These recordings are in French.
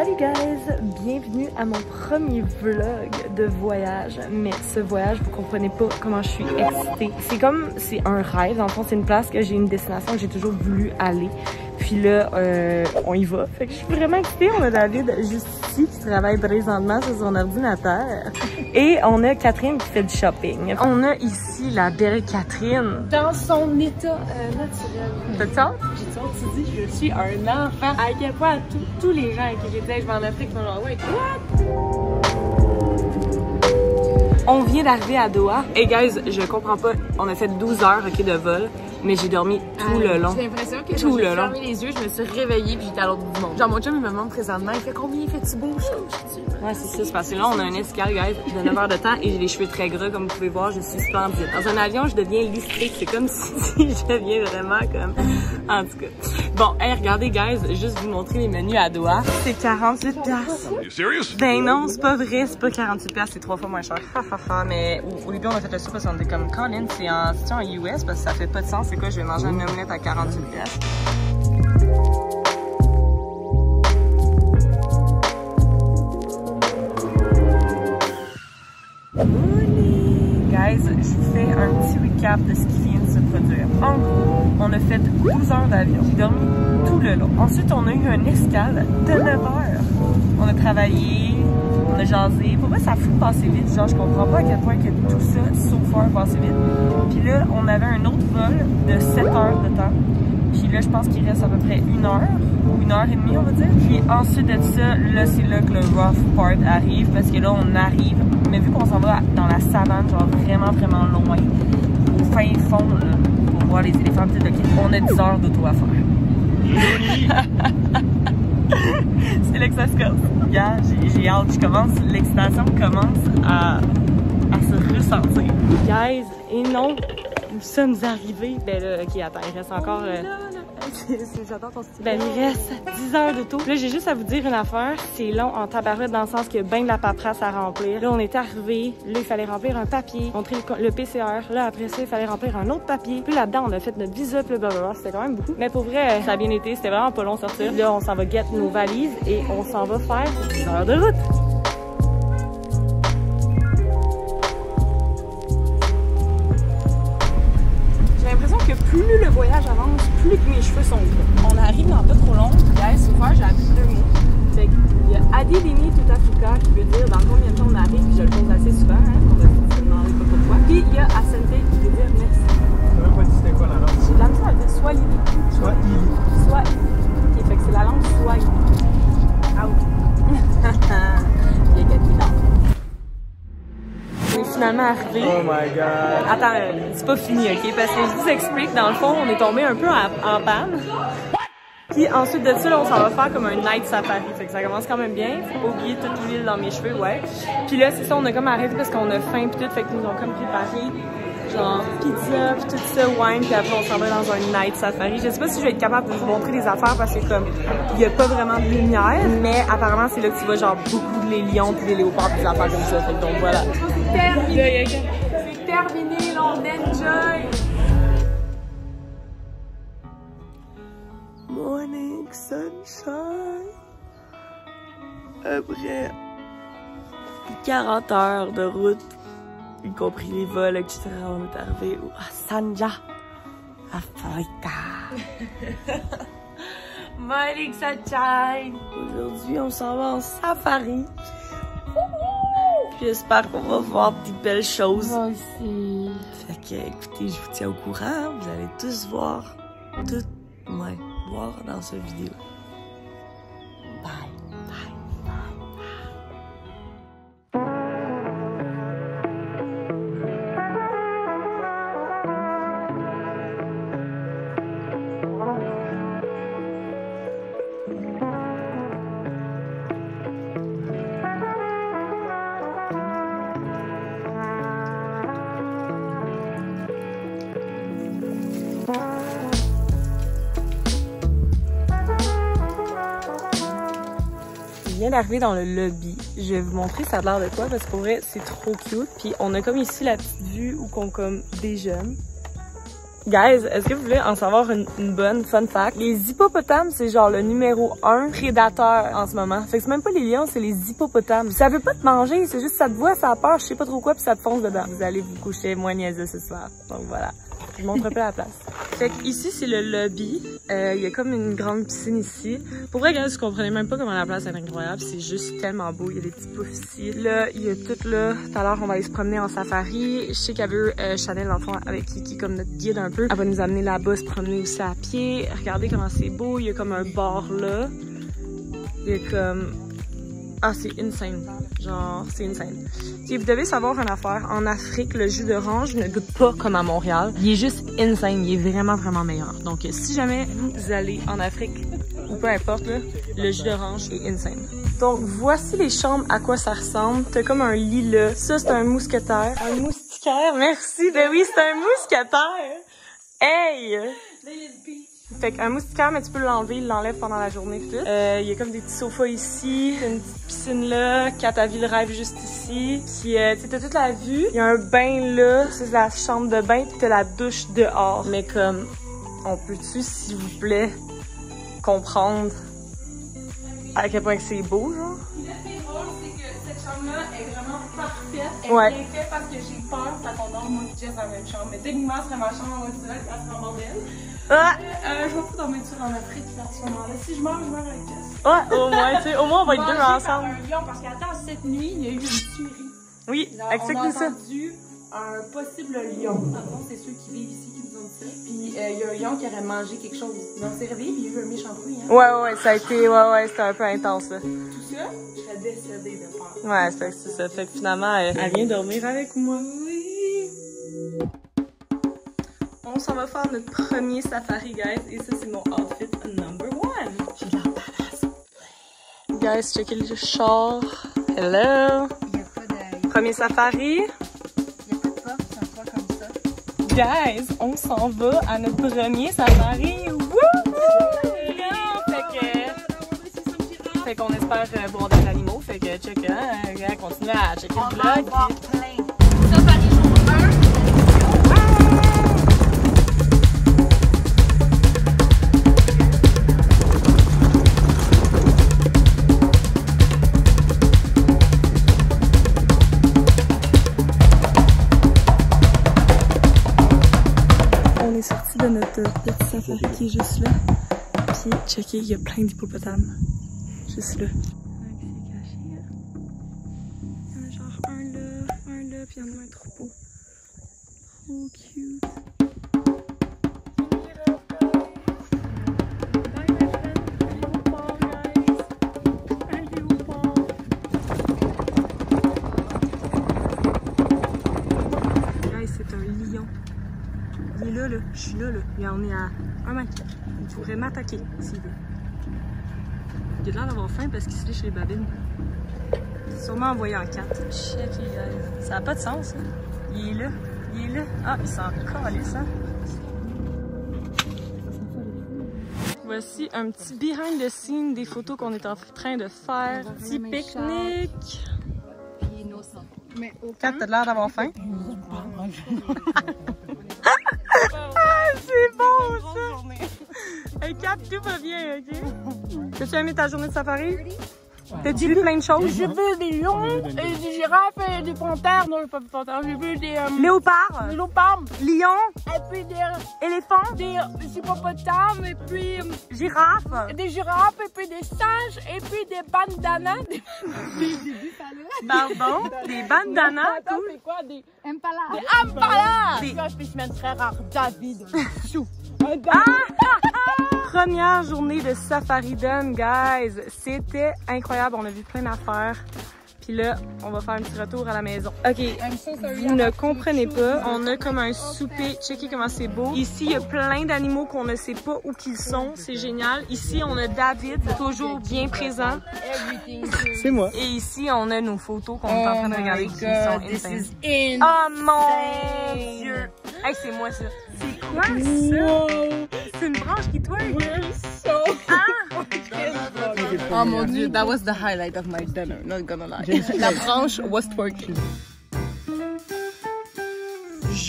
Salut guys! Bienvenue à mon premier vlog de voyage. Mais ce voyage, vous comprenez pas comment je suis excitée. C'est un rêve. En fond, c'est une place que j'ai une destination que j'ai toujours voulu aller. Puis là, on y va. Fait que je suis vraiment excitée. On a David juste ici qui travaille présentement sur son ordinateur. Et on a Catherine qui fait du shopping. On a ici la belle Catherine. Dans son état naturel. T'as ça? J'ai toujours dit, je suis un enfant. À quel point tous les gens qui j'étais, je vais en Afrique, sont genre, ouais, what? On vient d'arriver à Doha. Et guys, je comprends pas. On a fait 12 heures de vol. Mais j'ai dormi tout le long. J'ai l'impression que quand j'ai fermé les yeux, je me suis réveillée puis j'étais à l'autre bout du monde. Genre mon chum il me demande présentement, il fait combien il fait-tu beau chaud? Ouais, c'est ça, c'est parce que là on a un escale, guys, de 9 heures de temps et j'ai les cheveux très gras, comme vous pouvez voir, je suis splendide. Dans un avion, je deviens lustrée, c'est comme si je deviens vraiment comme... En tout cas. Bon, hey, regardez, guys, juste vous montrer les menus à Doha. C'est 48$. Ben non, c'est pas vrai, c'est pas 48$, c'est 3 fois moins cher. Mais au début, on a fait le saut parce qu'on était comme, Colin, c'est en US parce que ça fait pas de sens. C'est quoi, je vais manger une omelette à 48$. Guys, je vous fais un petit recap de ce qui vient de se produire. En gros, on a fait 12 heures d'avion. J'ai dormi tout le long. Ensuite, on a eu une escale de 9 heures. On a travaillé, on a jasé. Pour moi, ça fout passer vite. Genre, je comprends pas à quel point que tout ça, so far, passé vite. Puis là, on avait un autre vol de 7 heures de temps. Puis là, je pense qu'il reste à peu près 1 heure ou 1h30, on va dire. Puis ensuite de ça, là, c'est là que le rough part arrive parce que là, on arrive. Mais vu qu'on s'en va dans la savane, genre vraiment, vraiment loin, au fin fond, là, pour voir les éléphants, on a 10 heures d'auto à faire. C'est là que ça se casse. Yeah, j'ai hâte, l'excitation commence à se ressentir. Guys, et non, nous sommes arrivés. Ben là, ok, attends, il reste encore... J'adore ton style. Ben, il reste 10 heures d'auto. Là, j'ai juste à vous dire une affaire. C'est long en tabarouette dans le sens qu'il y a bien de la paperasse à remplir. Là, on est arrivé. Là, il fallait remplir un papier, montrer le PCR. Là, après ça, il fallait remplir un autre papier. Puis là-dedans, on a fait notre visa, puis blablabla. C'était quand même beaucoup. Mais pour vrai, ça a bien été. C'était vraiment pas long de sortir. Là, on s'en va get nos valises et on s'en va faire 10 heures de route. Plus le voyage avance, plus que mes cheveux sont gros. On arrive dans pas trop long. Guys, so far, j'ai appris 2 mots. Fait qu'il y a Adilini Tutafuka qui veut dire dans combien de temps on arrive. Puis je le pose assez souvent, hein. On va se demander pas pourquoi. Puis il y a Asante qui veut dire merci. Tu savais pas si c'était quoi la langue? J'ai de la misère à dire Swahili. Swahili. Ok, fait que c'est la langue Swahili. Out. Il y a quelqu'un là. On est finalement arrivé. Oh my god! Attends, c'est pas fini, ok? Parce que je vous explique, dans le fond, on est tombé un peu en panne. Puis ensuite de ça, là, on s'en va faire comme un night safari. Fait que ça commence quand même bien. Faut pas oublier toute l'huile dans mes cheveux, ouais. Puis là, c'est ça, on a comme arrêté parce qu'on a faim pis tout. Fait qu'ils nous ont comme préparé genre pizza pis tout ça, wine. Puis après, on s'en va dans un night safari. Je sais pas si je vais être capable de vous montrer des affaires parce que comme, il y a pas vraiment de lumière. Mais apparemment, c'est là que tu vois genre beaucoup de les lions pis des léopards pis des affaires comme ça. Fait que donc voilà. Terminé! C'est terminé, là, on enjoy! Morning sunshine. Après 40 heures de route, y compris les vols, etc., on est arrivé à Sanja, Africa. Morning sunshine. Aujourd'hui, on s'en va en safari. J'espère qu'on va voir des belles choses. Moi aussi. Fait que, écoutez, je vous tiens au courant. Vous allez tous voir, voir dans cette vidéo. Bye. Je viens d'arriver dans le lobby. Je vais vous montrer ça a l'air de quoi parce que pour vrai, c'est trop cute. Puis on a comme ici la petite vue où qu'on comme déjeune. Guys, est-ce que vous voulez en savoir une bonne fun fact? Les hippopotames, c'est genre le numéro 1 prédateur en ce moment. Fait que c'est même pas les lions, c'est les hippopotames. Ça veut pas te manger, c'est juste ça te voit, ça a peur, je sais pas trop quoi, puis ça te fonce dedans. Vous allez vous coucher moins niaiseux ce soir. Donc voilà. Je montre un peu la place. Fait que ici, c'est le lobby. Il y a comme une grande piscine ici. Pour vrai, guys, je comprenais même pas comment la place est incroyable. C'est juste tellement beau. Il y a des petits poufs ici. Là, il y a tout là. Tout à l'heure, on va aller se promener en safari. Je sais qu'elle veut Chanel, l'enfant, avec Kiki comme notre guide un peu. Elle va nous amener là-bas, se promener aussi à pied. Regardez comment c'est beau. Il y a comme un bar là. Il y a comme... Ah, c'est insane. Genre, c'est insane. Et vous devez savoir une affaire. En Afrique, le jus d'orange ne goûte pas comme à Montréal. Il est juste insane. Il est vraiment, vraiment meilleur. Donc, si jamais vous allez en Afrique, ou peu importe, là, le jus d'orange est insane. Donc, voici les chambres, à quoi ça ressemble. T'as comme un lit là. Ça, c'est un mousquetaire. Un moustiquaire, merci. Ben oui, c'est un mousquetaire. Hey! Là, il y a une pile. Fait qu'un moustiquaire, mais tu peux l'enlever, il l'enlève pendant la journée pis tout. Il y a comme des petits sofas ici, une petite piscine là, Kat a vu le rêve juste ici. Puis tu sais, t'as toute la vue. Il y a un bain là, ça c'est la chambre de bain, pis t'as la douche dehors. Mais comme, on peut-tu, s'il vous plaît, comprendre à quel point que c'est beau, genre? Puis là, c'est drôle, c'est que cette chambre-là est vraiment parfaite. Elle Ouais. est bien faite parce que j'ai peur quand on dort, moi et Jess, dans la même chambre. Mais techniquement, ce serait ma chambre, on va dire, elle serait en bordel. Ah! Je vais pas dormir dessus dans notre Afrique à ce moment-là. Si je meurs avec Jess. Ouais, au moins, tu sais, au moins on va être deux ensemble. Un lion, parce qu'attends, cette nuit, il y a eu une tuerie. Oui, On explique-nous a ça. entendu un possible lion. Avant, c'est ceux qui vivent ici qui nous ont dit ça. Puis il y a un lion qui aurait mangé quelque chose. Mais on s'est réveillé, puis il y a eu un méchant bruit. Hein. Ouais, ça a été, ouais, c'était un peu intense là. Tout ça, je serais décédée de peur. Ouais, c'est ça. Fait que finalement, elle vient dormir avec moi. Oui. On s'en va faire notre premier safari, guys. Et ça, c'est mon outfit number 1. J'ai l'air badass. Guys, checkez le char. Hello. Il n'y a pas de... Premier safari. Il n'y a pas de porte, c'est un toit comme ça. Guys, on s'en va à notre premier safari. Wouhou! Fait qu'on espère voir des animaux. Fait que check, hein, continue à checker le vlog. Safari jour 1. On est sorti de notre petit safari qui est juste là. Puis, checkez, il y a plein d'hippopotames. Juste là. Il y en a genre un là, puis il y en a un troupeau. Trop cute. C'est un lion. Il est là, je suis là. Et on est à 1 mètre. Il pourrait m'attaquer s'il veut. Il a l'air d'avoir faim parce qu'il se lit chez les babines. Sûrement envoyé en 4. Check, ça n'a pas de sens. Hein? Il est là. Ah, il s'en calisse, hein? Voici un petit behind the scene des photos qu'on est en train de faire. Petit pique-nique. Puis innocent. Mais Kat, t'as l'air d'avoir faim? Ah, c'est bon ça! Hey Kat, tout va bien, ok? T'as-tu aimé ta journée de safari? T'as-tu vu plein de choses? J'ai vu des lions, et des girafes et des panthères. Non, pas des panthères. J'ai vu des Léopards, léopards, lions, et puis des éléphants, hippopotames, et puis girafes, des girafes, et puis des singes, et puis des bandanas. Des pardon, des bandanas, Attends, tout. c'est quoi? Des Impala. ampalas! Des- C'est un spécimen très rare. David. Chou. Première journée de safari done, guys. C'était incroyable, on a vu plein d'affaires. Puis là, on va faire un petit retour à la maison. Ok, vous ne comprenez pas. On a comme un souper. Checkez comment c'est beau. Ici, il y a plein d'animaux qu'on ne sait pas où qu'ils sont. C'est génial. Ici, on a David, toujours bien présent. C'est moi. Et ici, on a nos photos qu'on est en train de regarder qui sont insane. in. Oh mon Dieu! Hey, c'est moi ça. C'est quoi ça? C'est une branche qui twerk. Oh mon dieu, that was the highlight of my dinner, not gonna lie. La branche was twerking.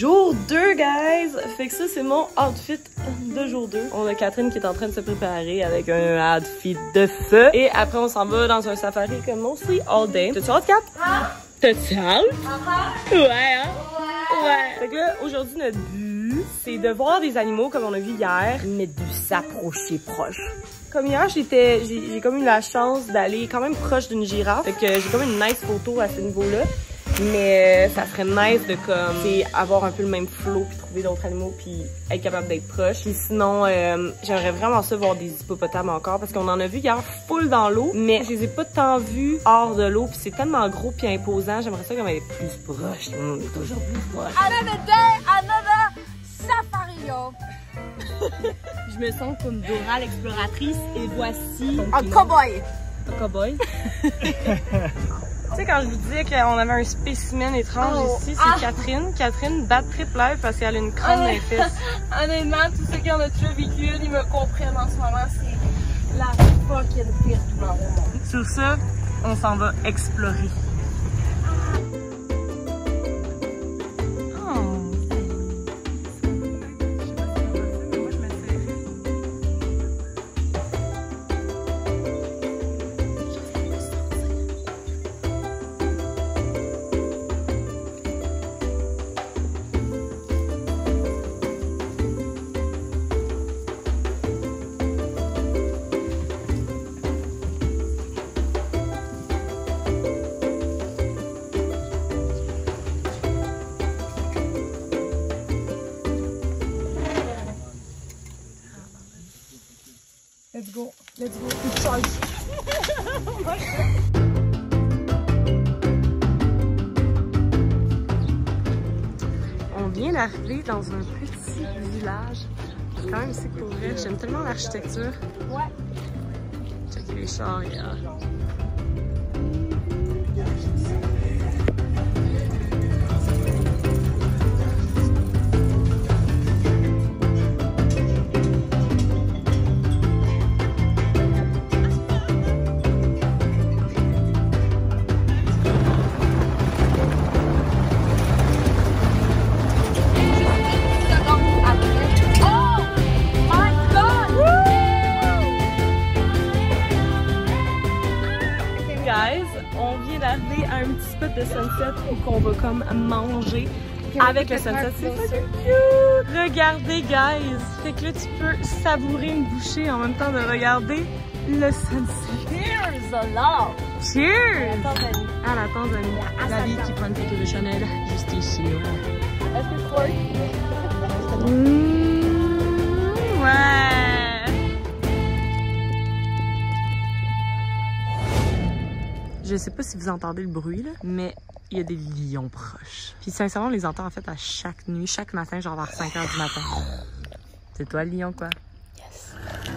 jour 2, guys! Fait que ça, c'est mon outfit de jour 2. On a Catherine qui est en train de se préparer avec un outfit de feu. Et après, on s'en va dans un safari comme mostly all day. T'as-tu hâte, Cap? T'as-tu hâte? Ouais, hein? Ouais. Fait que là, aujourd'hui, notre but, c'est de voir des animaux comme on a vu hier, mais de s'approcher proche. Comme hier, j'ai comme eu la chance d'aller quand même proche d'une girafe. Fait que j'ai comme une nice photo à ce niveau-là. Mais ça serait nice de comme avoir un peu le même flow puis trouver d'autres animaux puis être capable d'être proche. Puis sinon, j'aimerais vraiment ça voir des hippopotames encore parce qu'on en a vu hier full dans l'eau, mais je les ai pas tant vus hors de l'eau puis c'est tellement gros puis imposant. J'aimerais ça qu'on être plus proche. Toujours plus proche. Another day, another safari, yo. Je me sens comme Dora l'exploratrice et voici Un cowboy. un cowboy. Tu sais, quand je vous disais qu'on avait un spécimen étrange ici, c'est Catherine. Catherine bat triple live parce qu'elle a une crâne dans les fesses. Honnêtement, tous ceux qui en ont déjà vécu, ils me comprennent en ce moment. C'est la fucking pire douleur au monde. Sur ça, on s'en va explorer. Let's go. Let's go. It's charge. On vient d'arriver dans un petit village. Quand même, c'est pour vrai. J'aime tellement l'architecture. Ouais. Checker les chars, yeah. On vient d'arriver à un petit spot de sunset où qu'on va comme manger avec le sunset. C'est cute! Regardez, guys! Fait que là, tu peux savourer une bouchée en même temps de regarder le sunset. Cheers, love! Cheers! À la Tanzanie. La vie qui prend une photo de Chanel juste ici. Est-ce que tu Ouais! Je sais pas si vous entendez le bruit, là, mais il y a des lions proches. Puis sincèrement, on les entend en fait à chaque nuit, chaque matin, genre vers 5 h du matin. C'est toi le lion, quoi? Yes.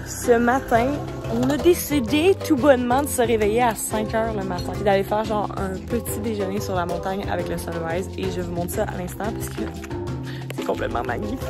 Ce matin, on a décidé tout bonnement de se réveiller à 5 h le matin et d'aller faire genre un petit déjeuner sur la montagne avec le sunrise. Et je vous montre ça à l'instant parce que c'est complètement magnifique.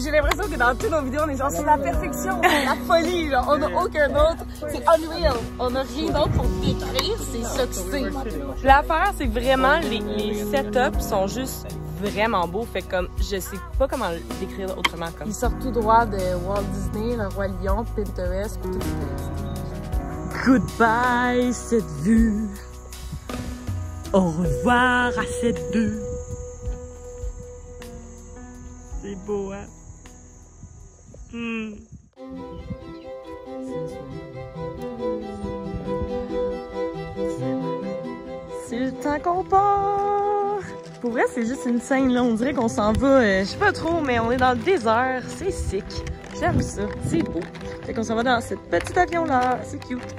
J'ai l'impression que dans toutes nos vidéos, on est genre sur la perfection, la folie, genre, on n'a aucun autre. C'est unreal. On n'a rien d'autre pour décrire, c'est ça que c'est. L'affaire, c'est que vraiment, les setups sont juste vraiment beaux. Fait comme, je sais pas comment le décrire autrement. Comme. Ils sortent tout droit de Walt Disney, le Roi Lion, Pinterest, tout ça. Goodbye, cette vue. Au revoir à cette vue. C'est beau, hein? C'est le temps qu'on part! Pour vrai, c'est juste une scène, là. On dirait qu'on s'en va, je sais pas trop, mais on est dans le désert. C'est sick. J'aime ça. C'est beau. Fait qu'on s'en va dans cette petite avion-là. C'est cute.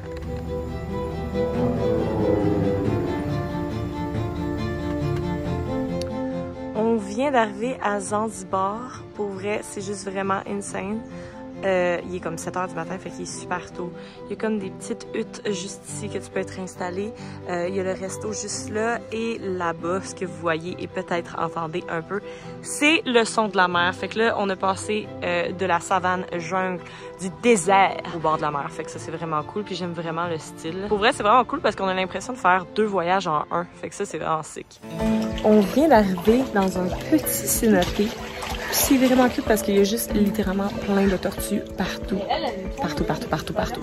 On vient d'arriver à Zanzibar. Pour vrai, c'est juste vraiment insane. Il est comme 7 h du matin, fait qu'il est super tôt. Il y a comme des petites huttes juste ici que tu peux être installé. Il y a le resto juste là et là-bas, ce que vous voyez et peut-être entendez un peu, c'est le son de la mer. Fait que là, on a passé de la savane jungle, du désert au bord de la mer. Fait que ça, c'est vraiment cool. Puis j'aime vraiment le style. Pour vrai, c'est vraiment cool parce qu'on a l'impression de faire 2 voyages en un. Fait que ça, c'est vraiment sick. On vient d'arriver dans un petit cénoté. C'est vraiment cute parce qu'il y a juste littéralement plein de tortues partout. Partout, partout, partout, partout.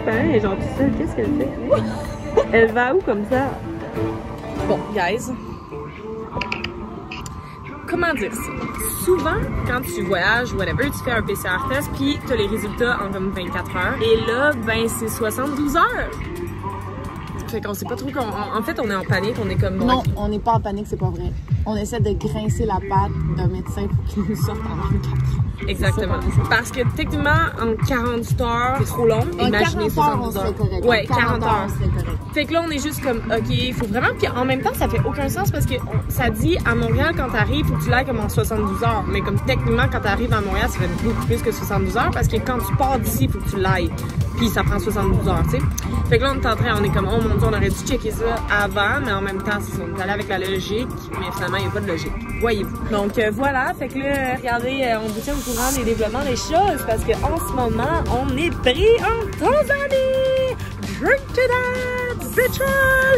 Elle est genre toute seule, qu'est-ce qu'elle fait? Elle va où comme ça? Bon, guys. Comment dire ça? Souvent, quand tu voyages, whatever, tu fais un PCR test, puis tu as les résultats en comme 24 heures. Et là, ben, c'est 72 heures. Fait qu'on sait pas trop en fait, on est en panique, on est comme... Non, on n'est pas en panique, c'est pas vrai. On essaie de grincer la patte d'un médecin pour qu'il nous sorte en 24 heures. Exactement. Parce que techniquement, en 48 heures, c'est trop long. Imaginez 72 heures. Ouais, 40 heures. Fait que là, on est juste comme, OK, il faut vraiment... Puis en même temps, ça fait aucun sens parce que ça dit à Montréal, quand t'arrives, faut que tu l'ailles comme en 72 heures. Mais comme techniquement, quand t'arrives à Montréal, ça fait beaucoup plus que 72 heures parce que quand tu pars d'ici, il faut que tu l'ailles. Puis ça prend 72 heures, tu sais. Fait que là, on est comme, oh mon Dieu, on aurait dû checker ça avant, mais en même temps, on est allé avec la logique, mais finalement, il n'y a pas de logique. Voyez-vous. Donc voilà, fait que là, regardez, on vous tient au courant des développements des choses parce qu'en ce moment, on est pris en Tanzanie! Drink to that, bitches!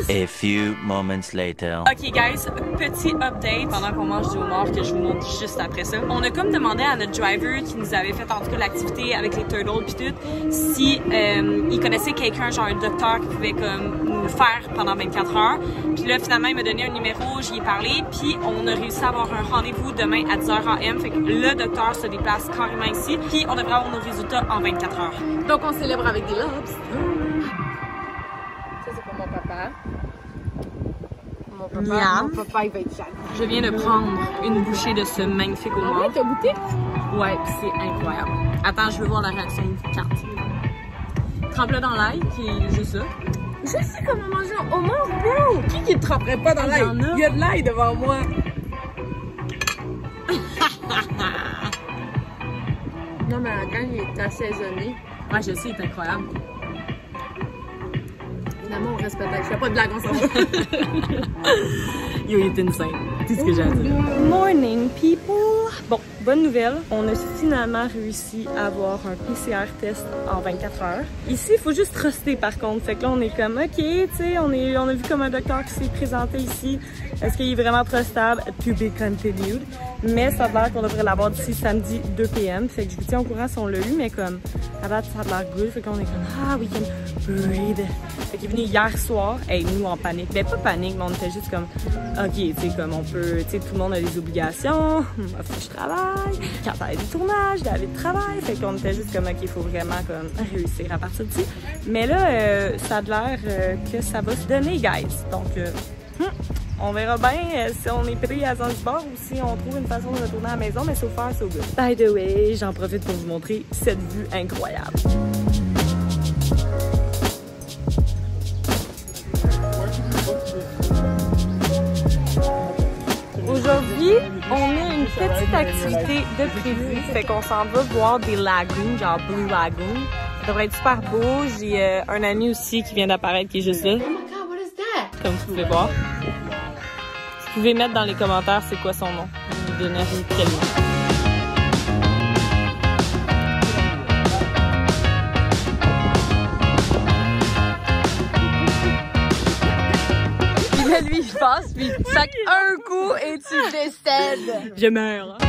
A few moments later. Ok guys, petit update pendant qu'on mange du homard que je vous montre juste après ça. On a comme demandé à notre driver qui nous avait fait en tout cas l'activité avec les turtles pis tout, si il connaissait quelqu'un, genre un docteur qui pouvait comme nous le faire pendant 24 heures. Puis là finalement il m'a donné un numéro, j'y ai parlé, puis on a réussi à avoir un rendez-vous demain à 10h AM. Fait que le docteur se déplace carrément ici, puis on devrait avoir nos résultats en 24 heures. Donc on célèbre avec des lobes. Mon papa. Miam. Mon papa, il va être jaloux. Je viens de prendre une bouchée de ce magnifique homard. Ouais, t'as goûté? Ouais, c'est incroyable. Attends, je veux voir la réaction de Kat. Trempe-le dans l'ail, qui est juste ça. Je sais comment manger un homard, bro! Qui ne tremperait pas dans l'ail? Il y a de l'ail devant moi. Non, mais quand il est assaisonné. Ouais, je sais, il est incroyable. Finalement, on reste peut-être. Je fais pas de blague, on s'en va. Yo, il est insane. C'est ce que j'ai à dire. Morning, people! Bon, bonne nouvelle. On a finalement réussi à avoir un PCR test en 24 heures. Ici, il faut juste truster par contre. Fait que là, on est comme, OK, tu sais, on a vu comme un docteur qui s'est présenté ici. Est-ce qu'il est vraiment trustable? To be continued. Mais ça a l'air qu'on devrait l'avoir d'ici samedi 2 PM. Fait que je vous tiens au courant si on l'a eu, mais comme, à date, ça a l'air good. Fait qu'on est comme, we can breathe. Fait qu'il est venu hier soir. Hey, nous en panique. Ben, pas panique, mais on était juste comme, OK, tu sais, comme on peut, tu sais, tout le monde a des obligations. Faut que je travaille. Quand t'as des tournages, David travaille. Fait qu'on était juste comme, OK, il faut vraiment comme réussir à partir d'ici. Mais là, ça a l'air que ça va se donner, guys. Donc, on verra bien si on est pris à Zanzibar ou si on trouve une façon de retourner à la maison, mais so far, so good. By the way, j'en profite pour vous montrer cette vue incroyable. Aujourd'hui, on a une petite activité de prévu, fait qu'on s'en va voir des lagoons, genre Blue Lagoon. Ça devrait être super beau. J'ai un ami aussi qui vient d'apparaître qui est juste là. Oh my god, what is that? Comme vous pouvez voir. Vous pouvez mettre dans les commentaires c'est quoi son nom. Je vais vous donner quel nom. Puis là, lui, il passe, puis il sac un coup et tu décèdes. Je meurs.